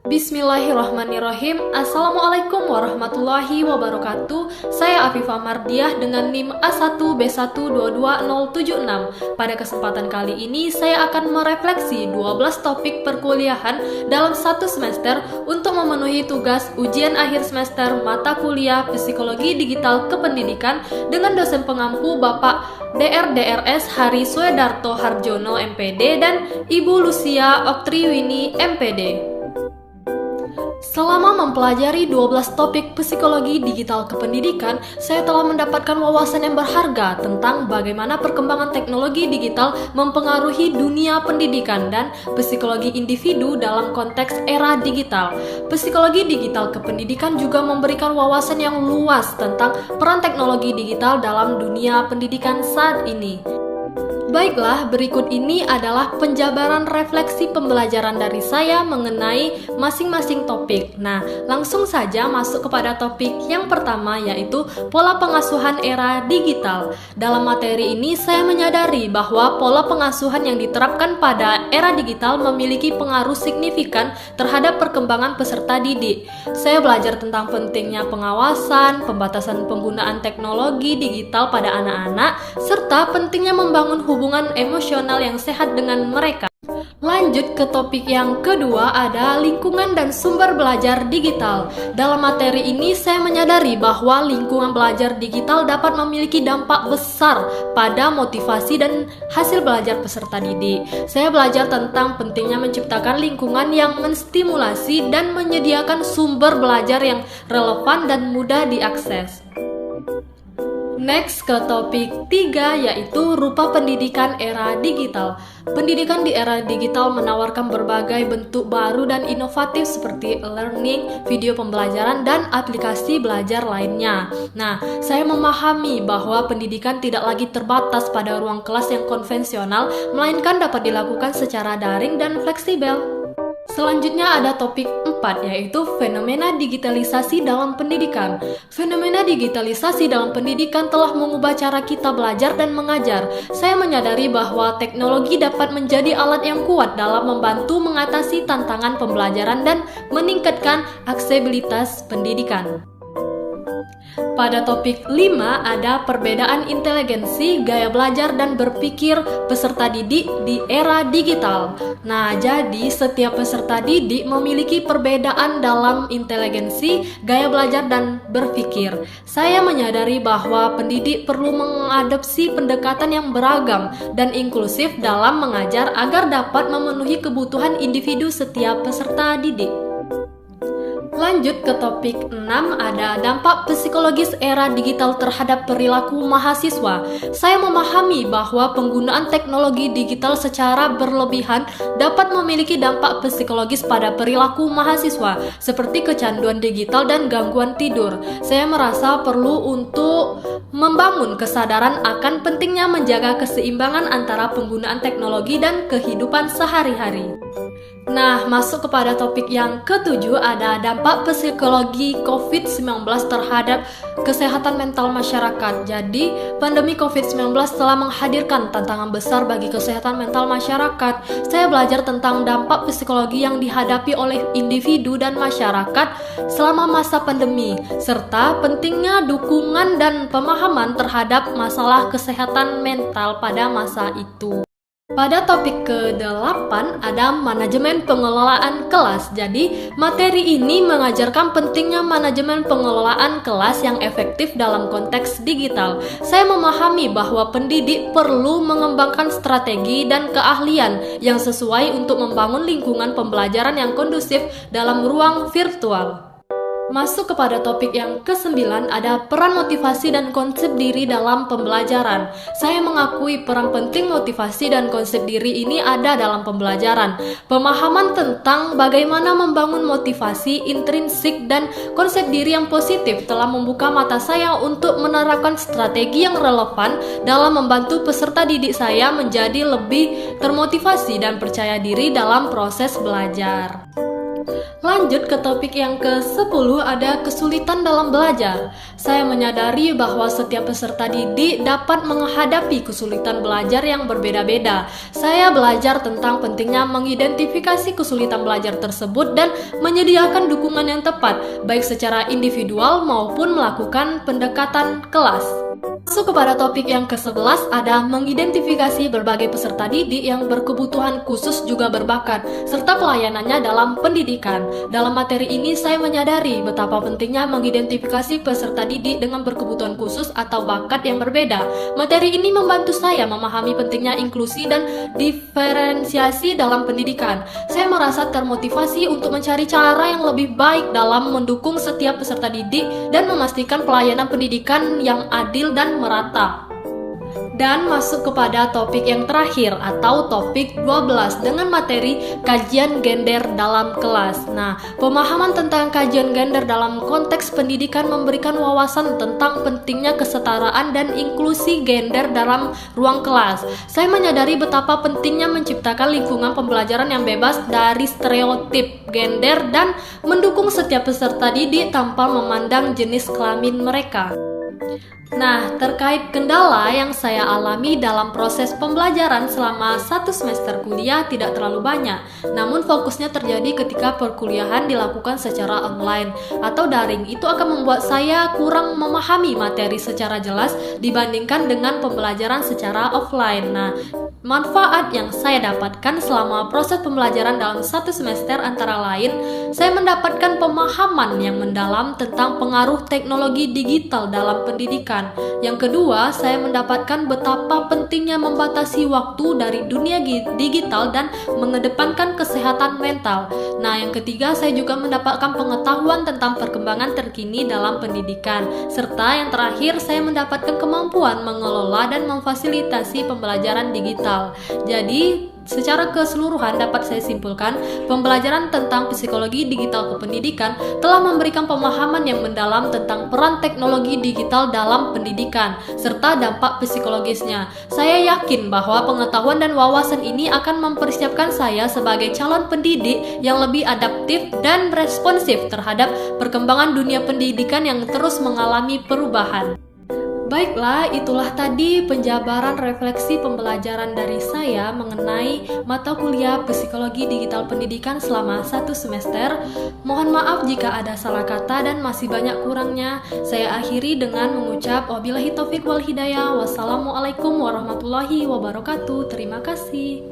Bismillahirrahmanirrahim. Assalamualaikum warahmatullahi wabarakatuh. Saya Afifah Mardiah dengan NIM A1B122076. Pada kesempatan kali ini saya akan merefleksi 12 topik perkuliahan dalam satu semester untuk memenuhi tugas ujian akhir semester mata kuliah Psikologi Digital Kependidikan dengan dosen pengampu Bapak DRDRS Hari Swedarto Harjono MPD dan Ibu Lucia Oktriwini MPD. Selama mempelajari 12 topik psikologi digital kependidikan, saya telah mendapatkan wawasan yang berharga tentang bagaimana perkembangan teknologi digital mempengaruhi dunia pendidikan dan psikologi individu dalam konteks era digital. Psikologi digital kependidikan juga memberikan wawasan yang luas tentang peran teknologi digital dalam dunia pendidikan saat ini. Baiklah, berikut ini adalah penjabaran refleksi pembelajaran dari saya mengenai masing-masing topik. Nah, langsung saja masuk kepada topik yang pertama, yaitu pola pengasuhan era digital. Dalam materi ini, saya menyadari bahwa pola pengasuhan yang diterapkan pada era digital memiliki pengaruh signifikan terhadap perkembangan peserta didik. Saya belajar tentang pentingnya pengawasan, pembatasan penggunaan teknologi digital pada anak-anak, serta pentingnya membangun hubungan emosional yang sehat dengan mereka. Lanjut ke topik yang kedua, ada lingkungan dan sumber belajar digital. Dalam materi ini saya menyadari bahwa lingkungan belajar digital dapat memiliki dampak besar pada motivasi dan hasil belajar peserta didik. Saya belajar tentang pentingnya menciptakan lingkungan yang menstimulasi dan menyediakan sumber belajar yang relevan dan mudah diakses. Next ke topik 3, yaitu rupa pendidikan era digital. Pendidikan di era digital menawarkan berbagai bentuk baru dan inovatif seperti learning, video pembelajaran, dan aplikasi belajar lainnya. Nah, saya memahami bahwa pendidikan tidak lagi terbatas pada ruang kelas yang konvensional, melainkan dapat dilakukan secara daring dan fleksibel. Selanjutnya ada topik 4, yaitu fenomena digitalisasi dalam pendidikan. Fenomena digitalisasi dalam pendidikan telah mengubah cara kita belajar dan mengajar. Saya menyadari bahwa teknologi dapat menjadi alat yang kuat dalam membantu mengatasi tantangan pembelajaran dan meningkatkan aksesibilitas pendidikan. Pada topik 5 ada perbedaan inteligensi, gaya belajar, dan berpikir peserta didik di era digital. Nah, jadi setiap peserta didik memiliki perbedaan dalam inteligensi, gaya belajar, dan berpikir. Saya menyadari bahwa pendidik perlu mengadopsi pendekatan yang beragam dan inklusif dalam mengajar agar dapat memenuhi kebutuhan individu setiap peserta didik. Lanjut ke topik 6, ada dampak psikologis era digital terhadap perilaku mahasiswa. Saya memahami bahwa penggunaan teknologi digital secara berlebihan dapat memiliki dampak psikologis pada perilaku mahasiswa, seperti kecanduan digital dan gangguan tidur. Saya merasa perlu untuk membangun kesadaran akan pentingnya menjaga keseimbangan antara penggunaan teknologi dan kehidupan sehari-hari. Nah, masuk kepada topik yang ke-7, ada dampak psikologi COVID-19 terhadap kesehatan mental masyarakat. Jadi, pandemi COVID-19 telah menghadirkan tantangan besar bagi kesehatan mental masyarakat. Saya belajar tentang dampak psikologi yang dihadapi oleh individu dan masyarakat selama masa pandemi, serta pentingnya dukungan dan pemahaman terhadap masalah kesehatan mental pada masa itu. Pada topik ke-8 ada manajemen pengelolaan kelas. Jadi, materi ini mengajarkan pentingnya manajemen pengelolaan kelas yang efektif dalam konteks digital. Saya memahami bahwa pendidik perlu mengembangkan strategi dan keahlian yang sesuai untuk membangun lingkungan pembelajaran yang kondusif dalam ruang virtual. Masuk kepada topik yang ke-9, ada peran motivasi dan konsep diri dalam pembelajaran. Saya mengakui peran penting motivasi dan konsep diri ini ada dalam pembelajaran. Pemahaman tentang bagaimana membangun motivasi intrinsik dan konsep diri yang positif telah membuka mata saya untuk menerapkan strategi yang relevan dalam membantu peserta didik saya menjadi lebih termotivasi dan percaya diri dalam proses belajar. Lanjut ke topik yang ke-10, ada kesulitan dalam belajar. Saya menyadari bahwa setiap peserta didik dapat menghadapi kesulitan belajar yang berbeda-beda. Saya belajar tentang pentingnya mengidentifikasi kesulitan belajar tersebut dan menyediakan dukungan yang tepat, baik secara individual maupun melakukan pendekatan kelas. Masuk kepada topik yang ke-11, ada mengidentifikasi berbagai peserta didik yang berkebutuhan khusus juga berbakat, serta pelayanannya dalam pendidikan. Dalam materi ini saya menyadari betapa pentingnya mengidentifikasi peserta didik dengan berkebutuhan khusus atau bakat yang berbeda. Materi ini membantu saya memahami pentingnya inklusi dan diferensiasi dalam pendidikan. Saya merasa termotivasi untuk mencari cara yang lebih baik dalam mendukung setiap peserta didik dan memastikan pelayanan pendidikan yang adil dan merata. Dan masuk kepada topik yang terakhir atau topik 12 dengan materi kajian gender dalam kelas. Nah, pemahaman tentang kajian gender dalam konteks pendidikan memberikan wawasan tentang pentingnya kesetaraan dan inklusi gender dalam ruang kelas. Saya menyadari betapa pentingnya menciptakan lingkungan pembelajaran yang bebas dari stereotip gender dan mendukung setiap peserta didik tanpa memandang jenis kelamin mereka. Nah, terkait kendala yang saya alami dalam proses pembelajaran selama 1 semester kuliah tidak terlalu banyak, namun fokusnya terjadi ketika perkuliahan dilakukan secara online atau daring. Itu akan membuat saya kurang memahami materi secara jelas dibandingkan dengan pembelajaran secara offline. Nah, manfaat yang saya dapatkan selama proses pembelajaran dalam 1 semester antara lain, saya mendapatkan pemahaman yang mendalam tentang pengaruh teknologi digital dalam pendidikan. Yang kedua, saya mendapatkan betapa pentingnya membatasi waktu dari dunia digital dan mengedepankan kesehatan mental. Nah, yang ketiga, saya juga mendapatkan pengetahuan tentang perkembangan terkini dalam pendidikan. Serta yang terakhir, saya mendapatkan kemampuan mengelola dan memfasilitasi pembelajaran digital. Jadi, secara keseluruhan dapat saya simpulkan, pembelajaran tentang psikologi digital kependidikan telah memberikan pemahaman yang mendalam tentang peran teknologi digital dalam pendidikan, serta dampak psikologisnya. Saya yakin bahwa pengetahuan dan wawasan ini akan mempersiapkan saya sebagai calon pendidik yang lebih adaptif dan responsif terhadap perkembangan dunia pendidikan yang terus mengalami perubahan. Baiklah, itulah tadi penjabaran refleksi pembelajaran dari saya mengenai mata kuliah Psikologi Digital Pendidikan selama 1 semester. Mohon maaf jika ada salah kata dan masih banyak kurangnya. Saya akhiri dengan mengucap wabillahi taufik wal hidayah. Wassalamualaikum warahmatullahi wabarakatuh. Terima kasih.